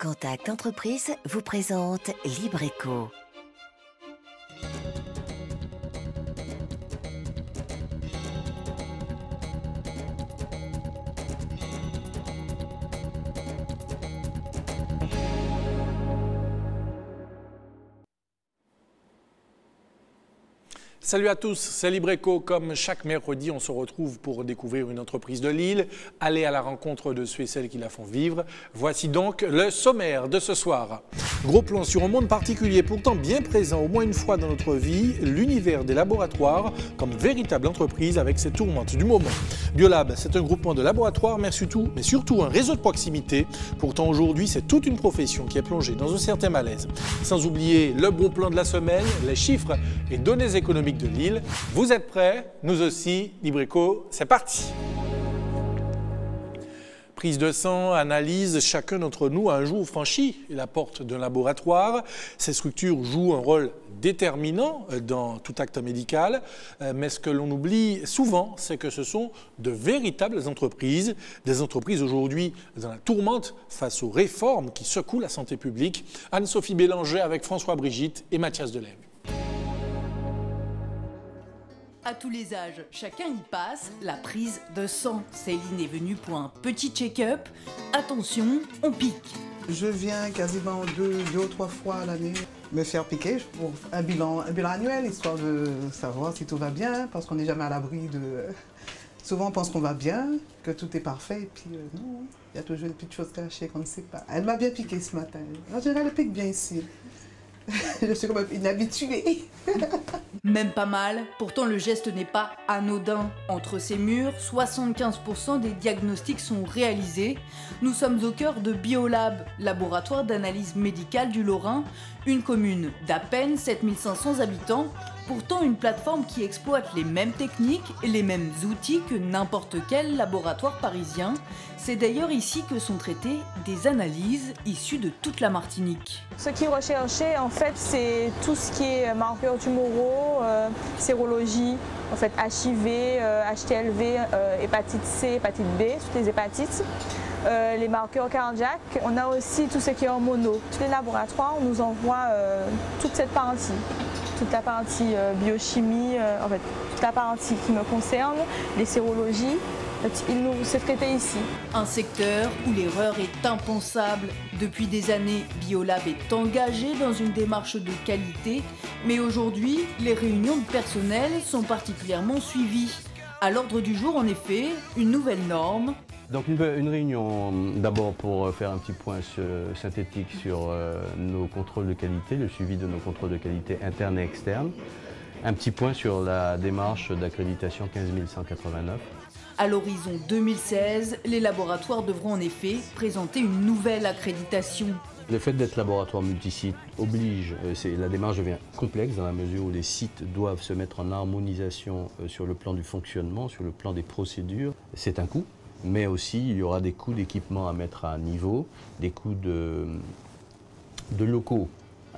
Contact Entreprise vous présente Libreco. Salut à tous, c'est Libreco. Comme chaque mercredi, on se retrouve pour découvrir une entreprise de Lille, aller à la rencontre de ceux et celles qui la font vivre. Voici donc le sommaire de ce soir. Gros plan sur un monde particulier, pourtant bien présent au moins une fois dans notre vie, l'univers des laboratoires comme véritable entreprise avec ses tourmentes du moment. Biolab, c'est un groupement de laboratoires, mais surtout un réseau de proximité. Pourtant aujourd'hui, c'est toute une profession qui est plongée dans un certain malaise. Sans oublier le bon plan de la semaine, les chiffres et données économiques de Lille. Vous êtes prêts? Nous aussi, Libreco, c'est parti! Prise de sang, analyse, chacun d'entre nous a un jour franchi la porte d'un laboratoire. Ces structures jouent un rôle déterminant dans tout acte médical, mais ce que l'on oublie souvent, c'est que ce sont de véritables entreprises, des entreprises aujourd'hui dans la tourmente face aux réformes qui secouent la santé publique. Anne-Sophie Bélanger avec François Brigitte et Mathias Delève. À tous les âges, chacun y passe, la prise de sang. Céline est venue pour un petit check-up. Attention, on pique. Je viens quasiment deux ou trois fois à l'année me faire piquer pour un bilan annuel, histoire de savoir si tout va bien, parce qu'on n'est jamais à l'abri de... Souvent on pense qu'on va bien, que tout est parfait, et puis non, il y a toujours une petite chose cachée qu'on ne sait pas. Elle m'a bien piqué ce matin. En général, elle pique bien ici. Je suis comme une habituée. Même pas mal, pourtant le geste n'est pas anodin. Entre ces murs, 75% des diagnostics sont réalisés. Nous sommes au cœur de Biolab, laboratoire d'analyse médicale du Lorrain, une commune d'à peine 7500 habitants, pourtant une plateforme qui exploite les mêmes techniques et les mêmes outils que n'importe quel laboratoire parisien. C'est d'ailleurs ici que sont traitées des analyses issues de toute la Martinique. Ce qui est recherché, en fait, c'est tout ce qui est marqueurs tumoraux, sérologie, en fait, HIV, HTLV, hépatite C, hépatite B, toutes les hépatites. Les marqueurs cardiaques. On a aussi tout ce qui est hormonaux. Tous les laboratoires nous envoient toute cette partie. Toute la partie biochimie, en fait, toute la partie qui me concerne, les sérologies, c'est traité ici. Un secteur où l'erreur est impensable. Depuis des années, Biolab est engagé dans une démarche de qualité, mais aujourd'hui, les réunions de personnel sont particulièrement suivies. À l'ordre du jour, en effet, une nouvelle norme. Donc une réunion d'abord pour faire un petit point synthétique sur nos contrôles de qualité, le suivi de nos contrôles de qualité internes et externes. Un petit point sur la démarche d'accréditation 15189. À l'horizon 2016, les laboratoires devront en effet présenter une nouvelle accréditation. Le fait d'être laboratoire multisite oblige, la démarche devient complexe dans la mesure où les sites doivent se mettre en harmonisation sur le plan du fonctionnement, sur le plan des procédures. C'est un coût. Mais aussi, il y aura des coûts d'équipement à mettre à niveau, des coûts de locaux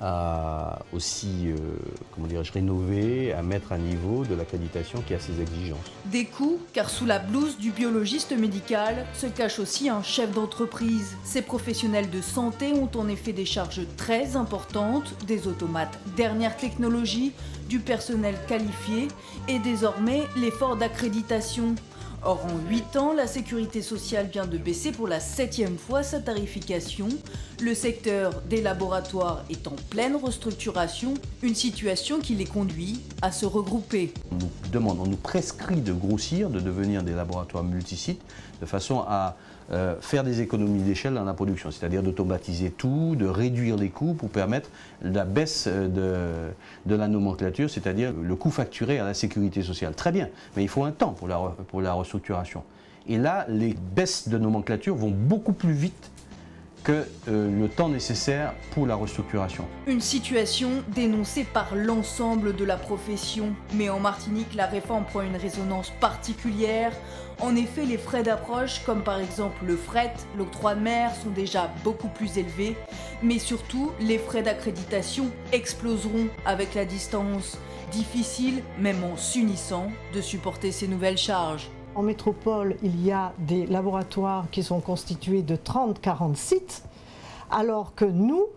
à aussi, rénover, à mettre à niveau de l'accréditation qui a ses exigences. Des coûts, car sous la blouse du biologiste médical se cache aussi un chef d'entreprise. Ces professionnels de santé ont en effet des charges très importantes, des automates dernière technologie, du personnel qualifié et désormais l'effort d'accréditation. Or, en 8 ans, la sécurité sociale vient de baisser pour la 7e fois sa tarification. Le secteur des laboratoires est en pleine restructuration, une situation qui les conduit à se regrouper. On nous prescrit de grossir, de devenir des laboratoires multisites, de façon à faire des économies d'échelle dans la production, c'est-à-dire d'automatiser tout, de réduire les coûts pour permettre la baisse de la nomenclature, c'est-à-dire le coût facturé à la sécurité sociale. Très bien, mais il faut un temps pour la restructuration. Et là, les baisses de nomenclature vont beaucoup plus vite que le temps nécessaire pour la restructuration. Une situation dénoncée par l'ensemble de la profession. Mais en Martinique, la réforme prend une résonance particulière. En effet, les frais d'approche, comme par exemple le fret, l'octroi de mer, sont déjà beaucoup plus élevés. Mais surtout, les frais d'accréditation exploseront avec la distance. Difficile, même en s'unissant, de supporter ces nouvelles charges. En métropole, il y a des laboratoires qui sont constitués de 30-40 sites alors que nous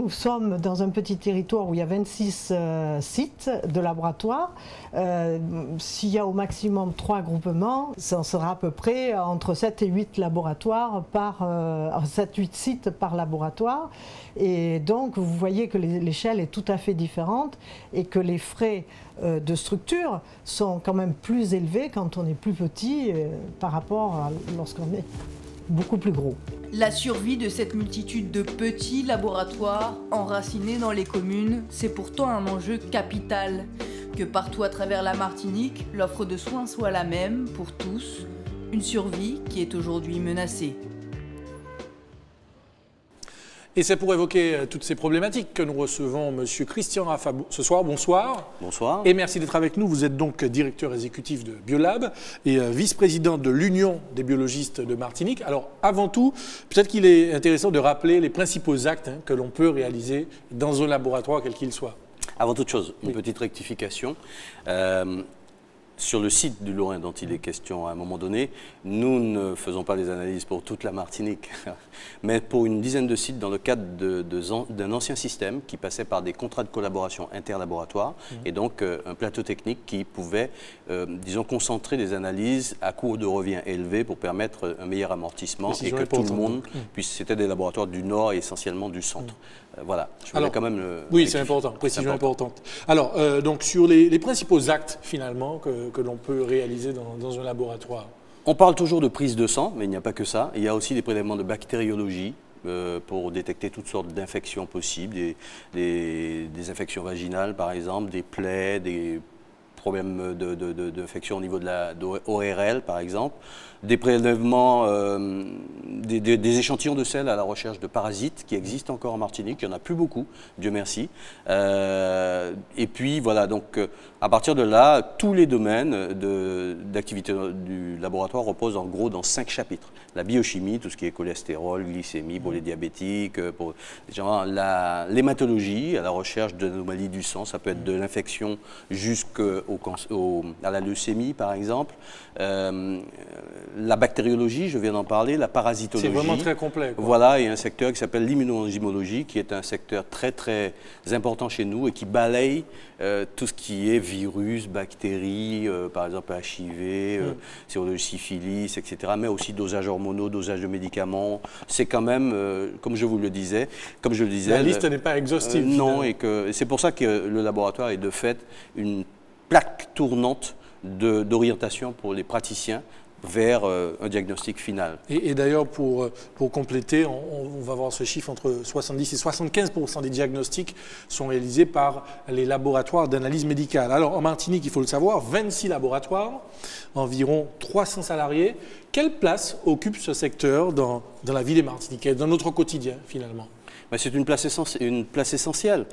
sommes dans un petit territoire où il y a 26 sites de laboratoires. S'il y a au maximum 3 groupements, ça sera à peu près entre 7 et 8 laboratoires 7-8 sites par laboratoire. Et donc vous voyez que l'échelle est tout à fait différente et que les frais de structure sont quand même plus élevés quand on est plus petit par rapport à lorsqu'on est beaucoup plus gros. La survie de cette multitude de petits laboratoires enracinés dans les communes, c'est pourtant un enjeu capital. Que partout à travers la Martinique, l'offre de soins soit la même pour tous, une survie qui est aujourd'hui menacée. Et c'est pour évoquer toutes ces problématiques que nous recevons M. Christian Raffa ce soir. Bonsoir. Bonsoir. Et merci d'être avec nous. Vous êtes donc directeur exécutif de Biolab et vice-président de l'Union des biologistes de Martinique. Alors, avant tout, peut-être qu'il est intéressant de rappeler les principaux actes que l'on peut réaliser dans un laboratoire, quel qu'il soit. Avant toute chose, une petite rectification. Sur le site du Lorrain dont il est question à un moment donné, nous ne faisons pas des analyses pour toute la Martinique, mais pour une dizaine de sites dans le cadre d'un ancien système qui passait par des contrats de collaboration interlaboratoires et donc un plateau technique qui pouvait, disons, concentrer des analyses à coût de revient élevé pour permettre un meilleur amortissement et que tout le monde puisse... C'était des laboratoires du Nord et essentiellement du Centre. Voilà, je voulais quand même le... Oui, c'est important, précision importante. Alors, donc sur les principaux actes, finalement, que l'on peut réaliser dans un laboratoire. On parle toujours de prise de sang, mais il n'y a pas que ça. Il y a aussi des prélèvements de bactériologie pour détecter toutes sortes d'infections possibles, des infections vaginales, par exemple, des plaies, des problèmes d'infection au niveau de ORL, par exemple, des prélèvements, des échantillons de sel à la recherche de parasites qui existent encore en Martinique. Il n'y en a plus beaucoup, Dieu merci. Et puis voilà, donc à partir de là, tous les domaines d'activité du laboratoire reposent en gros dans 5 chapitres. La biochimie, tout ce qui est cholestérol, glycémie pour les diabétiques, pour l'hématologie, à la recherche d'anomalies du sang, ça peut être de l'infection jusqu'à la leucémie par exemple. La bactériologie, je viens d'en parler, la parasitologie. C'est vraiment très complet. Voilà, et un secteur qui s'appelle l'immunoenzymologie, qui est un secteur très très important chez nous et qui balaye tout ce qui est virus, bactéries, par exemple HIV, sérologie syphilis, etc., mais aussi dosage hormonaux, dosage de médicaments. C'est quand même, comme je vous le disais, la liste n'est pas exhaustive. Non, et c'est pour ça que le laboratoire est de fait une plaque tournante d'orientation pour les praticiens vers un diagnostic final. Et d'ailleurs, pour compléter, on va voir ce chiffre, entre 70 et 75% des diagnostics sont réalisés par les laboratoires d'analyse médicale. Alors, en Martinique, il faut le savoir, 26 laboratoires, environ 300 salariés. Quelle place occupe ce secteur dans la vie des Martiniquais, dans notre quotidien, finalement? C'est une place essentielle.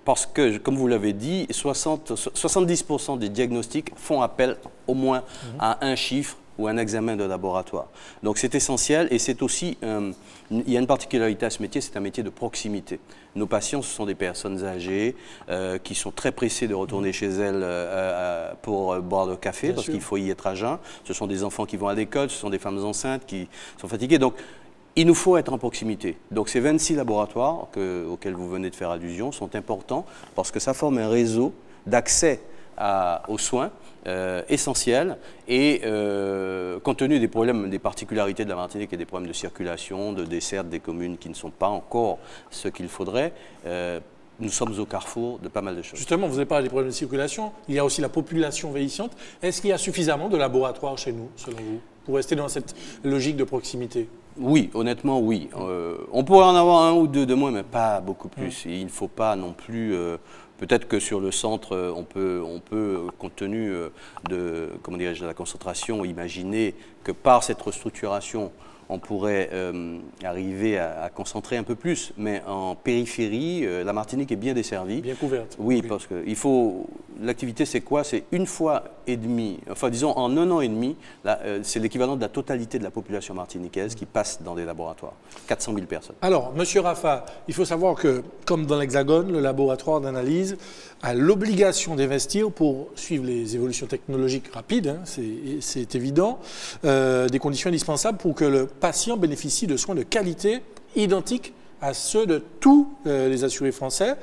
Parce que, comme vous l'avez dit, 70% des diagnostics font appel au moins à un chiffre ou un examen de laboratoire. Donc c'est essentiel et c'est aussi, il y a une particularité à ce métier, c'est un métier de proximité. Nos patients, ce sont des personnes âgées qui sont très pressées de retourner chez elles pour boire le café parce qu'il faut y être à jeun. Ce sont des enfants qui vont à l'école, ce sont des femmes enceintes qui sont fatiguées. Donc, il nous faut être en proximité. Donc ces 26 laboratoires auxquels vous venez de faire allusion sont importants parce que ça forme un réseau d'accès aux soins essentiels et compte tenu des problèmes, des particularités de la Martinique et des problèmes de circulation, de desserte des communes qui ne sont pas encore ce qu'il faudrait, nous sommes au carrefour de pas mal de choses. Justement, vous avez parlé des problèmes de circulation, il y a aussi la population vieillissante. Est-ce qu'il y a suffisamment de laboratoires chez nous, selon vous, pour rester dans cette logique de proximité? Oui, honnêtement, oui. On pourrait en avoir un ou deux de moins, mais pas beaucoup plus. Et il ne faut pas non plus... Peut-être que sur le centre, on peut compte tenu de la concentration, imaginer que par cette restructuration, on pourrait arriver à concentrer un peu plus. Mais en périphérie, la Martinique est bien desservie. Bien couverte. Oui, parce que l'activité, c'est quoi? C'est une fois et demie, enfin disons en 1 an et demi, c'est l'équivalent de la totalité de la population martiniquaise qui passe dans des laboratoires. 400 000 personnes. Alors, Monsieur Raffa, il faut savoir que, comme dans l'Hexagone, le laboratoire d'analyse a l'obligation d'investir pour suivre les évolutions technologiques rapides, c'est évident, des conditions indispensables pour que le patient bénéficie de soins de qualité identiques à ceux de tous les assurés français.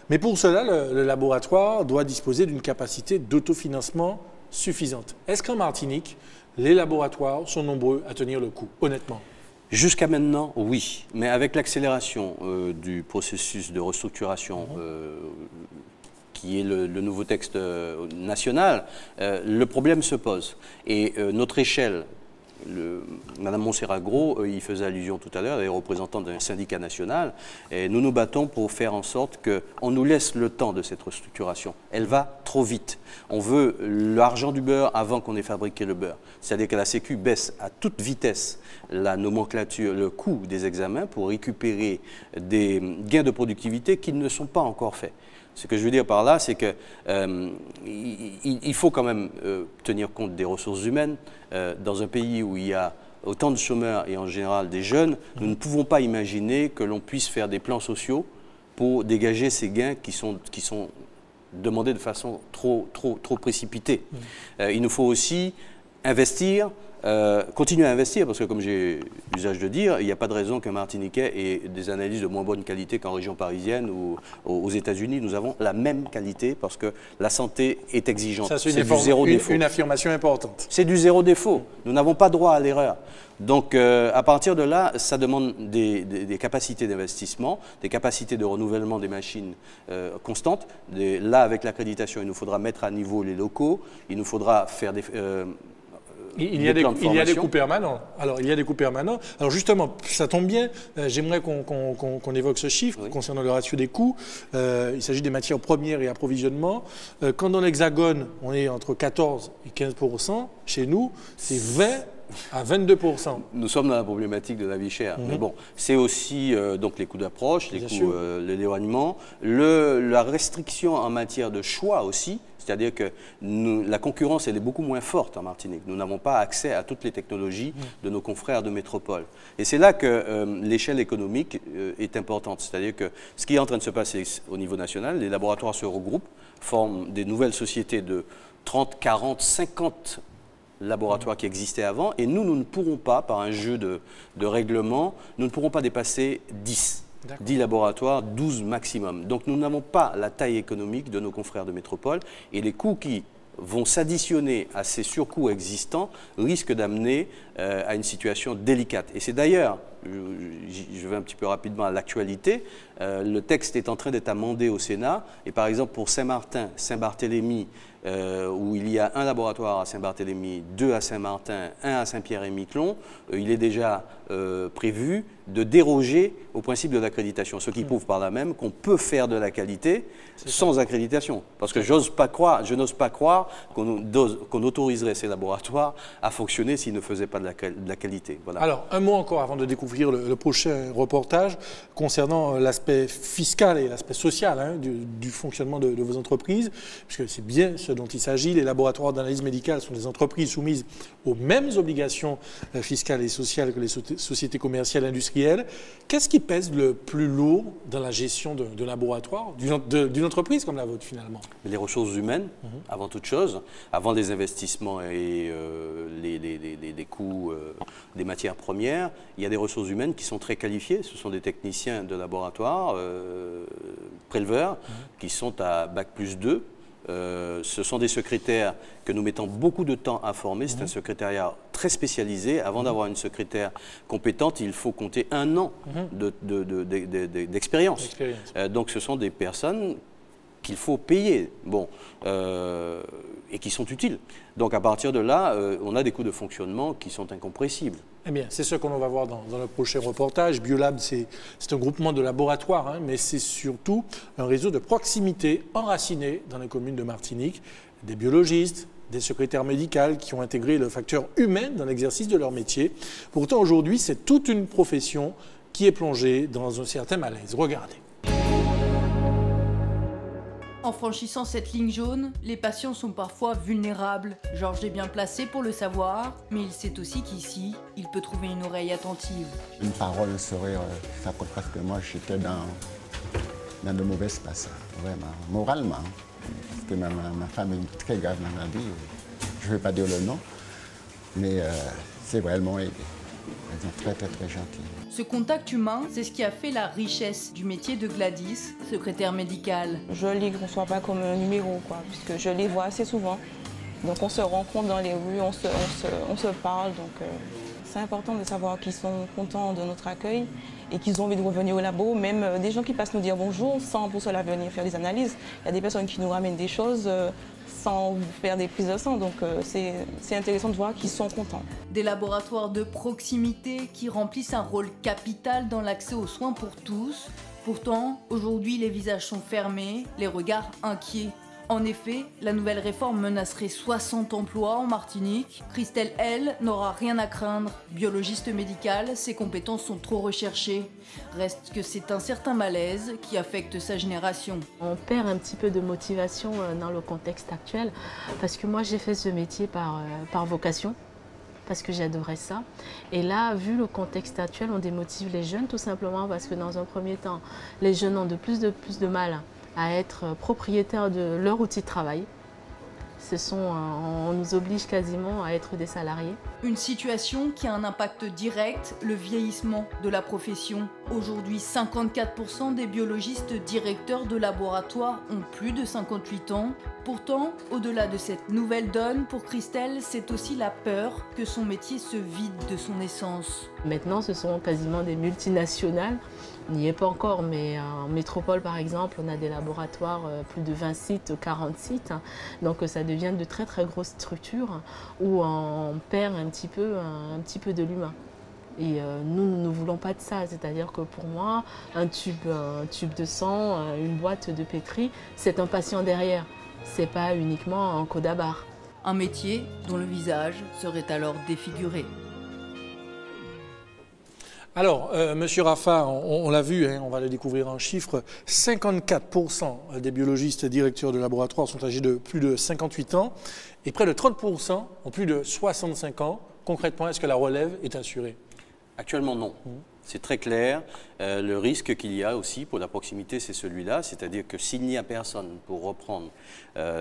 Mais pour cela, le laboratoire doit disposer d'une capacité d'autofinancement suffisante. Est-ce qu'en Martinique, les laboratoires sont nombreux à tenir le coup, honnêtement? Jusqu'à maintenant, oui. Mais avec l'accélération du processus de restructuration qui est le nouveau texte national, le problème se pose. Et notre échelle, Madame Montserrat-Gros y faisait allusion tout à l'heure, les représentants d'un syndicat national, et nous nous battons pour faire en sorte qu'on nous laisse le temps de cette restructuration. Elle va trop vite. On veut l'argent du beurre avant qu'on ait fabriqué le beurre. C'est-à-dire que la Sécu baisse à toute vitesse la nomenclature, le coût des examens pour récupérer des gains de productivité qui ne sont pas encore faits. Ce que je veux dire par là, c'est qu'il faut quand même tenir compte des ressources humaines. Dans un pays où il y a autant de chômeurs et en général des jeunes, nous ne pouvons pas imaginer que l'on puisse faire des plans sociaux pour dégager ces gains qui sont demandés de façon trop précipitée. Il nous faut aussi investir, continuer à investir, parce que comme j'ai l'usage de dire, il n'y a pas de raison qu'un Martiniquais ait des analyses de moins bonne qualité qu'en région parisienne ou aux États-Unis. Nous avons la même qualité parce que la santé est exigeante. Ça, c'est du zéro défaut. Une affirmation importante. C'est du zéro défaut. Nous n'avons pas droit à l'erreur. Donc, à partir de là, ça demande des capacités d'investissement, des capacités de renouvellement des machines constantes. Là, avec l'accréditation, il nous faudra mettre à niveau les locaux, il nous faudra faire des... Il y a des coûts permanents. Alors, il y a des coûts permanents. Alors, justement, ça tombe bien. J'aimerais qu'on évoque ce chiffre concernant le ratio des coûts. Il s'agit des matières premières et approvisionnement. Quand dans l'Hexagone, on est entre 14 et 15%, chez nous, c'est 20 à 22%. Nous sommes dans la problématique de la vie chère. Mais bon, c'est aussi donc les coûts d'approche, les coûts l'éloignement, la restriction en matière de choix aussi. C'est-à-dire que la concurrence, elle est beaucoup moins forte en Martinique. Nous n'avons pas accès à toutes les technologies de nos confrères de métropole. Et c'est là que l'échelle économique est importante. C'est-à-dire que ce qui est en train de se passer au niveau national, les laboratoires se regroupent, forment des nouvelles sociétés de 30, 40, 50 laboratoires qui existaient avant. Et nous ne pourrons pas, par un jeu de règlement, nous ne pourrons pas dépasser 10. 10 laboratoires, 12 maximum. Donc nous n'avons pas la taille économique de nos confrères de métropole et les coûts qui vont s'additionner à ces surcoûts existants risquent d'amener à une situation délicate. Et c'est d'ailleurs, je vais un petit peu rapidement à l'actualité, le texte est en train d'être amendé au Sénat et par exemple pour Saint-Martin, Saint-Barthélemy, où il y a un laboratoire à Saint-Barthélemy, 2 à Saint-Martin, 1 à Saint-Pierre-et-Miquelon, il est déjà prévu de déroger au principe de l'accréditation, ce qui prouve par là même qu'on peut faire de la qualité sans accréditation. Parce que je n'ose pas croire qu'on autoriserait ces laboratoires à fonctionner s'ils ne faisaient pas de la qualité. Voilà. Alors, un mot encore avant de découvrir le prochain reportage concernant l'aspect fiscal et l'aspect social du fonctionnement de vos entreprises, puisque c'est bien ce dont il s'agit. Les laboratoires d'analyse médicale sont des entreprises soumises aux mêmes obligations fiscales et sociales que les sociétés commerciales et industrielles. Qu'est-ce qui pèse le plus lourd dans la gestion de laboratoire, d'une entreprise comme la vôtre finalement? Les ressources humaines, avant toute chose, avant les investissements et les coûts des matières premières, il y a des ressources humaines qui sont très qualifiées. Ce sont des techniciens de laboratoire, préleveurs, qui sont à Bac+2. Ce sont des secrétaires que nous mettons beaucoup de temps à former. C'est un secrétariat très spécialisé. Avant d'avoir une secrétaire compétente, il faut compter 1 an d'expérience. Donc ce sont des personnes qu'il faut payer et qui sont utiles. Donc à partir de là, on a des coûts de fonctionnement qui sont incompressibles. Eh bien, c'est ce que l'on va voir dans le prochain reportage. Biolab, c'est un groupement de laboratoires, mais c'est surtout un réseau de proximité enraciné dans les communes de Martinique. Des biologistes, des secrétaires médicales qui ont intégré le facteur humain dans l'exercice de leur métier. Pourtant, aujourd'hui, c'est toute une profession qui est plongée dans un certain malaise. Regardez. En franchissant cette ligne jaune, les patients sont parfois vulnérables. Georges est bien placé pour le savoir, mais il sait aussi qu'ici, il peut trouver une oreille attentive. Une parole serait ça parce que moi j'étais dans de mauvaises passes, vraiment, moralement. Parce que ma femme est très grave dans la vie. Je ne vais pas dire le nom, mais c'est vraiment aidé. Elles sont très, très, très gentilles. Ce contact humain, c'est ce qui a fait la richesse du métier de Gladys, secrétaire médicale. Je les conçois pas comme un numéro, quoi, puisque je les vois assez souvent. Donc on se rencontre dans les rues, on se parle. Donc c'est important de savoir qu'ils sont contents de notre accueil et qu'ils ont envie de revenir au labo. Même des gens qui passent nous dire bonjour sans pour cela venir faire des analyses. Il y a des personnes qui nous ramènent des choses sans faire des prises de sang. Donc c'est intéressant de voir qu'ils sont contents. Des laboratoires de proximité qui remplissent un rôle capital dans l'accès aux soins pour tous. Pourtant, aujourd'hui, les visages sont fermés, les regards inquiets. En effet, la nouvelle réforme menacerait 60 emplois en Martinique. Christelle, elle, n'aura rien à craindre. Biologiste médicale, ses compétences sont trop recherchées. Reste que c'est un certain malaise qui affecte sa génération. On perd un petit peu de motivation dans le contexte actuel parce que moi j'ai fait ce métier par vocation, parce que j'adorais ça. Et là, vu le contexte actuel, on démotive les jeunes tout simplement parce que dans un premier temps, les jeunes ont de plus de mal à être propriétaires de leur outil de travail. On nous oblige quasiment à être des salariés. Une situation qui a un impact direct, le vieillissement de la profession. Aujourd'hui, 54% des biologistes directeurs de laboratoire ont plus de 58 ans. Pourtant, au-delà de cette nouvelle donne, pour Christelle, c'est aussi la peur que son métier se vide de son essence. Maintenant, ce sont quasiment des multinationales. On n'y est pas encore, mais en métropole, par exemple, on a des laboratoires, plus de 20 sites, 40 sites. Donc ça devient de très très grosses structures où on perd un petit peu de l'humain. Et nous ne voulons pas de ça, c'est-à-dire que pour moi, un tube de sang, une boîte de pétri, c'est un patient derrière. C'est pas uniquement un codabar. Un métier dont le visage serait alors défiguré. Alors, Monsieur Raffa, on l'a vu, hein, on va le découvrir en chiffres, 54% des biologistes directeurs de laboratoire sont âgés de plus de 58 ans et près de 30% ont plus de 65 ans. Concrètement, est-ce que la relève est assurée? Actuellement, non. C'est très clair. Le risque qu'il y a aussi pour la proximité, c'est celui-là, c'est-à-dire que s'il n'y a personne pour reprendre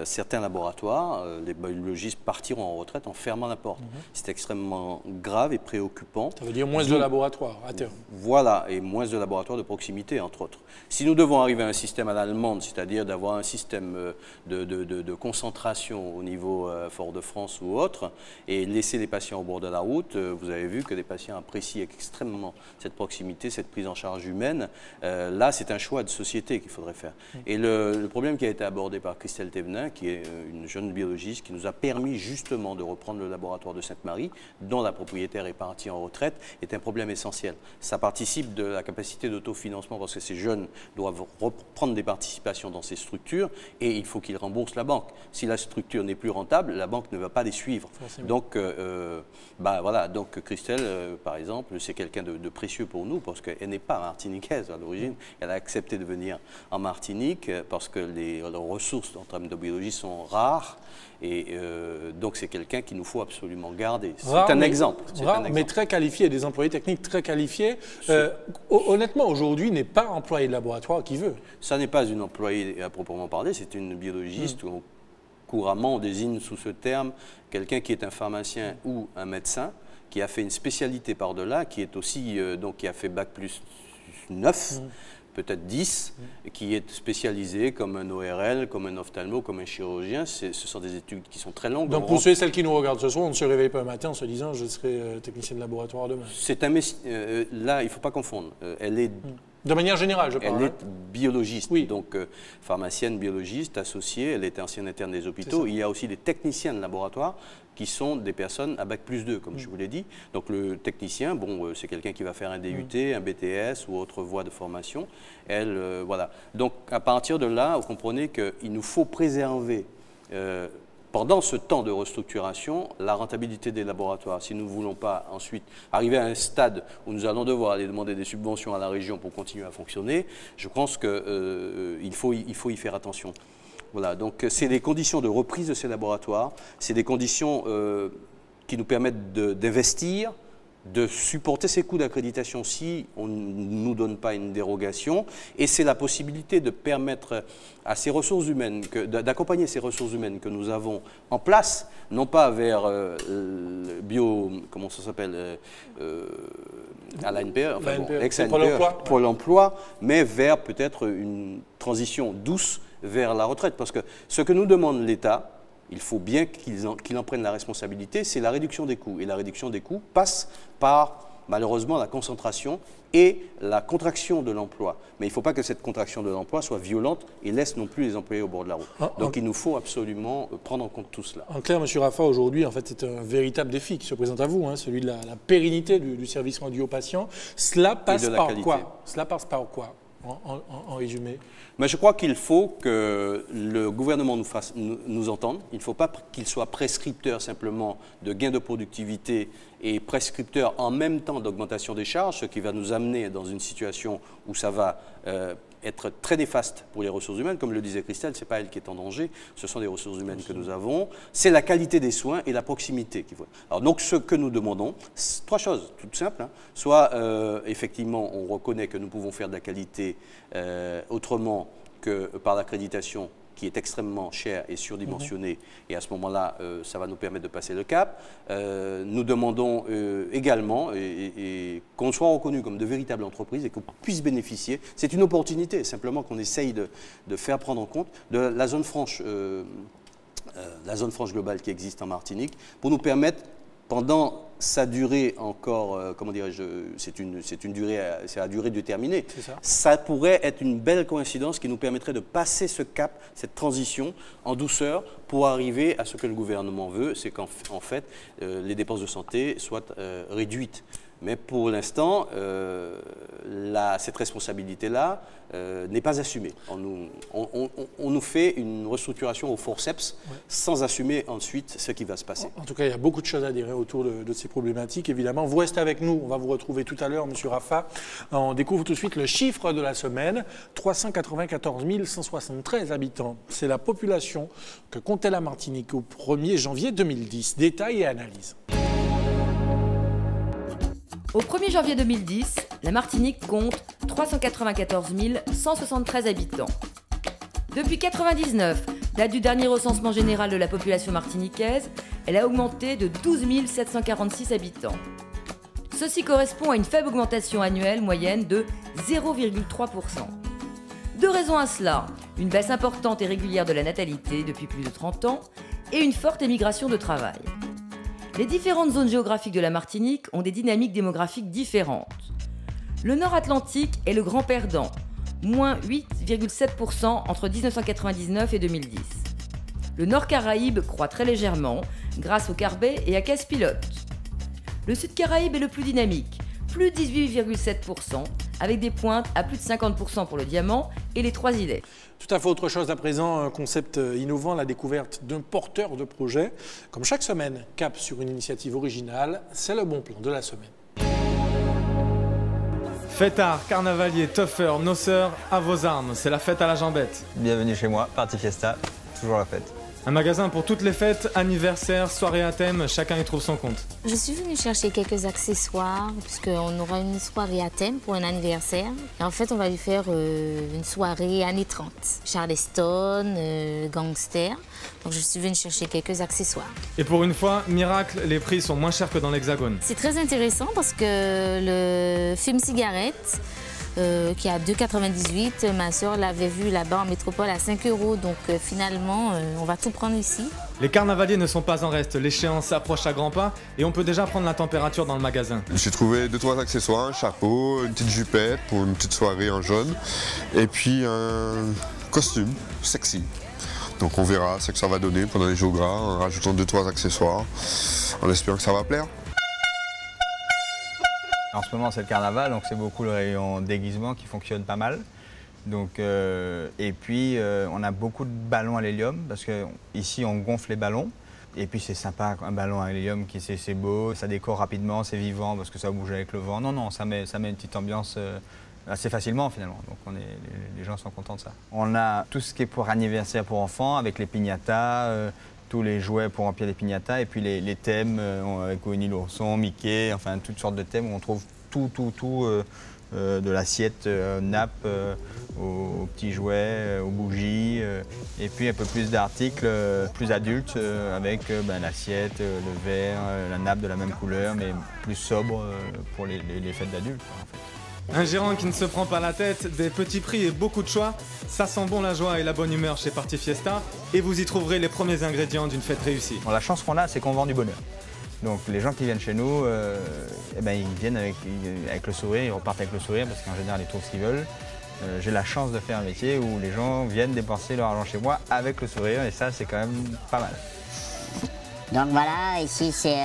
certains laboratoires, les biologistes partiront en retraite en fermant la porte. C'est extrêmement grave et préoccupant. Ça veut dire moins de laboratoires à terme. Voilà, et moins de laboratoires de proximité, entre autres. Si nous devons arriver à un système à l'allemande, c'est-à-dire d'avoir un système de concentration au niveau Fort-de-France ou autre, et laisser les patients au bord de la route, vous avez vu que les patients apprécient extrêmement cette proximité, cette prise en charge humaine. Là, c'est un choix de société qu'il faudrait faire. Et le problème qui a été abordé par Christelle Thévenin, qui est une jeune biologiste, qui nous a permis justement de reprendre le laboratoire de Sainte-Marie, dont la propriétaire est partie en retraite, est un problème essentiel. Ça participe de la capacité d'autofinancement parce que ces jeunes doivent reprendre des participations dans ces structures et il faut qu'ils remboursent la banque. Si la structure n'est plus rentable, la banque ne va pas les suivre. Forcément. Donc, voilà. Donc Christelle, par exemple, c'est quelqu'un de précieux pour nous parce qu'elle n'est pas martiniquaise à l'origine. Elle a accepté de venir en Martinique parce que les ressources en termes de biologie sont rares et donc c'est quelqu'un qu'il nous faut absolument garder. C'est un exemple. Mais très qualifié, des employés techniques très qualifiés. Honnêtement, aujourd'hui, n'est pas employé de laboratoire qui veut. Ça n'est pas une employée à proprement parler, c'est une biologiste. Couramment, on désigne sous ce terme quelqu'un qui est un pharmacien ou un médecin qui a fait une spécialité par-delà, qui est aussi, donc qui a fait bac plus 9, peut-être 10, qui est spécialisé comme un ORL, comme un ophtalmo, comme un chirurgien. Ce sont des études qui sont très longues. Donc pour ceux et celles qui nous regardent ce soir, on ne se réveille pas un matin en se disant je serai technicien de laboratoire demain. C'est un là, il ne faut pas confondre. Elle est... De manière générale, je parle. Elle est biologiste, donc pharmacienne, biologiste, associée, elle est ancienne interne des hôpitaux. Il y a aussi des techniciens de laboratoire qui sont des personnes à bac plus 2, comme je vous l'ai dit. Donc le technicien, bon, c'est quelqu'un qui va faire un DUT, un BTS ou autre voie de formation. Elle, voilà. Donc à partir de là, vous comprenez qu'il nous faut préserver pendant ce temps de restructuration, la rentabilité des laboratoires. Si nous ne voulons pas ensuite arriver à un stade où nous allons devoir aller demander des subventions à la région pour continuer à fonctionner, je pense qu'il faut y faire attention. Voilà, donc c'est des conditions de reprise de ces laboratoires, c'est des conditions qui nous permettent d'investir de supporter ces coûts d'accréditation si on ne nous donne pas une dérogation. Et c'est la possibilité de permettre à ces ressources humaines, d'accompagner ces ressources humaines que nous avons en place, non pas vers comment ça s'appelle, à l'ANPE, enfin bon, ex-ANPE, pour l'emploi, mais vers peut-être une transition douce vers la retraite. Parce que ce que nous demande l'État, il faut bien qu'il en prenne la responsabilité, c'est la réduction des coûts. Et la réduction des coûts passe par, malheureusement, la concentration et la contraction de l'emploi. Mais il ne faut pas que cette contraction de l'emploi soit violente et laisse non plus les employés au bord de la route. Donc il nous faut absolument prendre en compte tout cela. En clair, M. Raffa, aujourd'hui, en fait, c'est un véritable défi qui se présente à vous, hein, celui de la pérennité du service rendu aux patients. Cela passe par quoi? Cela passe par quoi, en résumé? Mais je crois qu'il faut que le gouvernement nous entende. Il ne faut pas qu'il soit prescripteur simplement de gains de productivité et prescripteur en même temps d'augmentation des charges, ce qui va nous amener dans une situation où ça va être très néfaste pour les ressources humaines. Comme le disait Christelle, ce n'est pas elle qui est en danger, ce sont des ressources humaines que nous avons. C'est la qualité des soins et la proximité qu'il faut. Alors donc ce que nous demandons, trois choses toutes simples. Hein. Soit effectivement on reconnaît que nous pouvons faire de la qualité autrement que par l'accréditation qui est extrêmement chère et surdimensionnée, et à ce moment-là, ça va nous permettre de passer le cap. Nous demandons également qu'on soit reconnu comme de véritables entreprises et qu'on puisse bénéficier. C'est une opportunité, simplement qu'on essaye de faire prendre en compte de la zone franche globale qui existe en Martinique, pour nous permettre, pendant sa durée encore, comment dirais-je, c'est la durée déterminée. Ça pourrait être une belle coïncidence qui nous permettrait de passer ce cap, cette transition en douceur pour arriver à ce que le gouvernement veut, c'est qu'en fait les dépenses de santé soient réduites. Mais pour l'instant, cette responsabilité-là n'est pas assumée. On nous fait une restructuration au forceps sans assumer ensuite ce qui va se passer. En tout cas, il y a beaucoup de choses à dire autour de ces problématiques, évidemment. Vous restez avec nous, on va vous retrouver tout à l'heure, M. Raffa. On découvre tout de suite le chiffre de la semaine, 394 173 habitants. C'est la population que comptait la Martinique au 1er janvier 2010. Détails et analyse. Au 1er janvier 2010, la Martinique compte 394 173 habitants. Depuis 1999, date du dernier recensement général de la population martiniquaise, elle a augmenté de 12 746 habitants. Ceci correspond à une faible augmentation annuelle moyenne de 0,3%. Deux raisons à cela, une baisse importante et régulière de la natalité depuis plus de 30 ans et une forte émigration de travail. Les différentes zones géographiques de la Martinique ont des dynamiques démographiques différentes. Le Nord Atlantique est le grand perdant, moins 8,7% entre 1999 et 2010. Le Nord Caraïbe croît très légèrement, grâce au Carbet et à Casse-Pilote. Le Sud Caraïbe est le plus dynamique, plus 18,7%, avec des pointes à plus de 50% pour le diamant et les trois îlets. Tout à fait autre chose à présent, un concept innovant, la découverte d'un porteur de projet. Comme chaque semaine, cap sur une initiative originale, c'est le bon plan de la semaine. Fêtard, carnavalier, toffeur, noceur, à vos armes, c'est la fête à la jambette. Bienvenue chez moi, Party Fiesta, toujours la fête. Un magasin pour toutes les fêtes, anniversaires, soirées à thème, chacun y trouve son compte. Je suis venue chercher quelques accessoires, puisqu'on aura une soirée à thème pour un anniversaire. Et en fait, on va lui faire une soirée années 30. Charleston, gangster. Donc je suis venue chercher quelques accessoires. Et pour une fois, miracle, les prix sont moins chers que dans l'Hexagone. C'est très intéressant parce que le film Cigarette, qui est à 2,98 €. Ma soeur l'avait vu là-bas en métropole à 5 €. Donc finalement, on va tout prendre ici. Les carnavaliers ne sont pas en reste. L'échéance s'approche à grands pas et on peut déjà prendre la température dans le magasin. J'ai trouvé 2-3 accessoires, un chapeau, une petite jupette pour une petite soirée en jaune et puis un costume sexy. Donc on verra ce que ça va donner pendant les jours gras en rajoutant 2-3 accessoires en espérant que ça va plaire. En ce moment, c'est le carnaval, donc c'est beaucoup le rayon déguisement qui fonctionne pas mal. Donc, et puis, on a beaucoup de ballons à l'hélium, parce qu'ici, on gonfle les ballons. Et puis, c'est sympa, un ballon à l'hélium, c'est beau, ça décore rapidement, c'est vivant, parce que ça bouge avec le vent. Non, ça met une petite ambiance assez facilement, finalement. Donc, les gens sont contents de ça. On a tout ce qui est pour anniversaire pour enfants, avec les piñatas, tous les jouets pour remplir les piñatas, et puis les thèmes avec Winnie l'ourson, Mickey, enfin toutes sortes de thèmes où on trouve tout, de l'assiette nappe aux petits jouets, aux bougies, et puis un peu plus d'articles plus adultes avec l'assiette, le verre, la nappe de la même couleur, mais plus sobre pour les fêtes d'adultes en fait. Un gérant qui ne se prend pas la tête, des petits prix et beaucoup de choix, ça sent bon la joie et la bonne humeur chez Party Fiesta, et vous y trouverez les premiers ingrédients d'une fête réussie. Bon, la chance qu'on a, c'est qu'on vend du bonheur. Donc les gens qui viennent chez nous, ils viennent avec le sourire, ils repartent avec le sourire parce qu'en général ils trouvent ce qu'ils veulent. J'ai la chance de faire un métier où les gens viennent dépenser leur argent chez moi avec le sourire, et ça c'est quand même pas mal. Donc voilà, ici c'est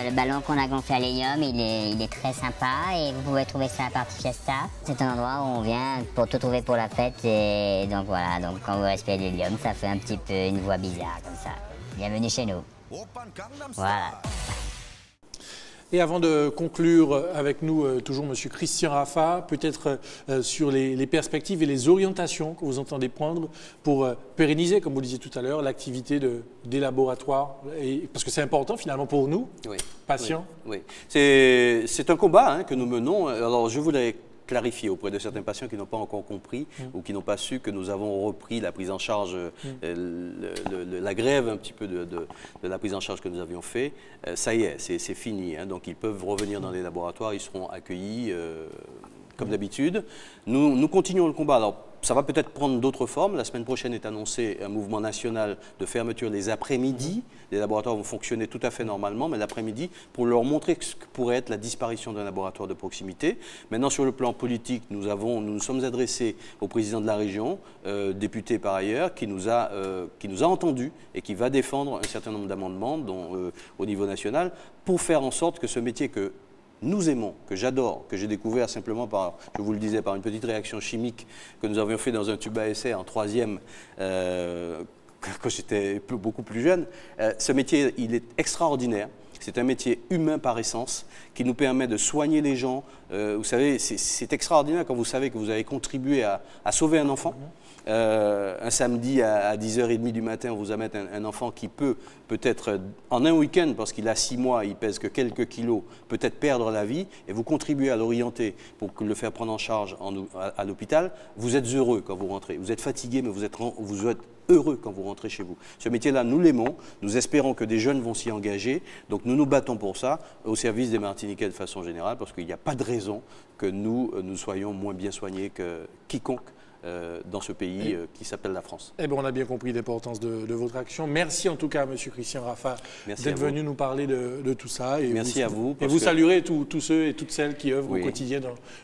le ballon qu'on a gonflé à l'hélium, il est très sympa et vous pouvez trouver ça à Party Fiesta. C'est un endroit où on vient pour tout trouver pour la fête, et donc voilà, donc quand vous respirez l'hélium, ça fait un petit peu une voix bizarre comme ça. Bienvenue chez nous. Voilà. Et avant de conclure avec nous, toujours M. Christian Raffa, peut-être sur les perspectives et les orientations que vous entendez prendre pour pérenniser, comme vous le disiez tout à l'heure, l'activité des laboratoires, parce que c'est important finalement pour nous, patients. Oui. C'est un combat que nous menons. Alors je voulais clarifier auprès de certains patients qui n'ont pas encore compris ou qui n'ont pas su que nous avons repris la prise en charge, la grève un petit peu de la prise en charge que nous avions fait. Ça y est, c'est fini. Donc ils peuvent revenir dans les laboratoires, ils seront accueillis comme d'habitude. Nous continuons le combat. Alors, ça va peut-être prendre d'autres formes. La semaine prochaine est annoncé un mouvement national de fermeture les après-midi. Les laboratoires vont fonctionner tout à fait normalement, mais l'après-midi, pour leur montrer ce que pourrait être la disparition d'un laboratoire de proximité. Maintenant, sur le plan politique, nous nous sommes adressés au président de la région, député par ailleurs, qui nous a entendus et qui va défendre un certain nombre d'amendements au niveau national pour faire en sorte que ce métier que nous aimons, que j'adore, que j'ai découvert simplement par, je vous le disais, par une petite réaction chimique que nous avions fait dans un tube à essai en 3e, quand j'étais beaucoup plus jeune. Ce métier, il est extraordinaire. C'est un métier humain par essence qui nous permet de soigner les gens. Vous savez, c'est extraordinaire quand vous savez que vous avez contribué à sauver un enfant. Un samedi à 10h30 du matin, on vous amène un enfant qui peut-être en un week-end, parce qu'il a 6 mois, il pèse que quelques kilos, peut-être perdre la vie, et vous contribuez à l'orienter pour le faire prendre en charge à l'hôpital. Vous êtes heureux quand vous rentrez. Vous êtes fatigué, mais vous êtes heureux quand vous rentrez chez vous. Ce métier-là, nous l'aimons. Nous espérons que des jeunes vont s'y engager. Donc nous nous battons pour ça, au service des Martiniquais de façon générale, parce qu'il n'y a pas de raison que nous soyons moins bien soignés que quiconque dans ce pays qui s'appelle la France. Eh bien, on a bien compris l'importance de votre action. Merci en tout cas, M. Christian Raffa, d'être venu nous parler de tout ça. Et merci à vous. Et vous saluerez tous ceux et toutes celles qui œuvrent au quotidien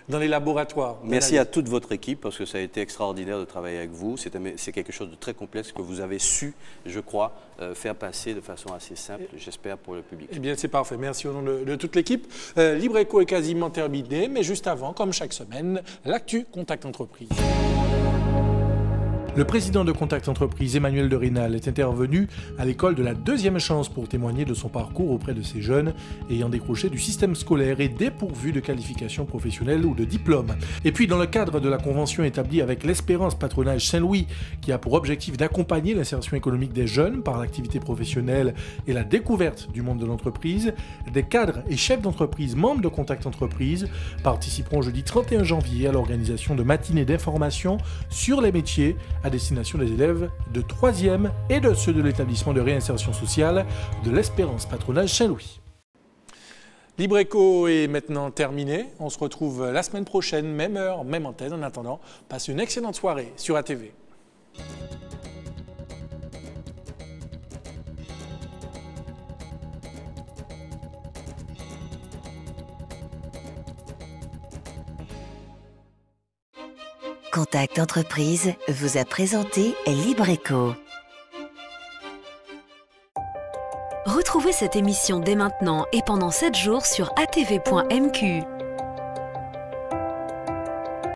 dans les laboratoires. Merci à toute votre équipe, parce que ça a été extraordinaire de travailler avec vous. C'est quelque chose de très complexe que vous avez su, je crois, faire passer de façon assez simple, j'espère, pour le public. Eh bien, c'est parfait. Merci au nom de toute l'équipe. Libre Écho est quasiment terminé, mais juste avant, comme chaque semaine, l'actu Contact Entreprise. Le président de Contact Entreprise, Emmanuel de Rênal, est intervenu à l'école de la deuxième chance pour témoigner de son parcours auprès de ces jeunes ayant décroché du système scolaire et dépourvus de qualification professionnelle ou de diplôme. Et puis, dans le cadre de la convention établie avec l'Espérance Patronage Saint-Louis, qui a pour objectif d'accompagner l'insertion économique des jeunes par l'activité professionnelle et la découverte du monde de l'entreprise, des cadres et chefs d'entreprise membres de Contact Entreprise participeront jeudi 31 janvier à l'organisation de matinées d'information sur les métiers à destination des élèves de 3e et de ceux de l'établissement de réinsertion sociale de l'Espérance Patronage Saint-Louis. Libre Écho est maintenant terminé. On se retrouve la semaine prochaine, même heure, même antenne. En attendant, passez une excellente soirée sur ATV. Contact Entreprise vous a présenté Libre Écho. Retrouvez cette émission dès maintenant et pendant 7 jours sur atv.mq.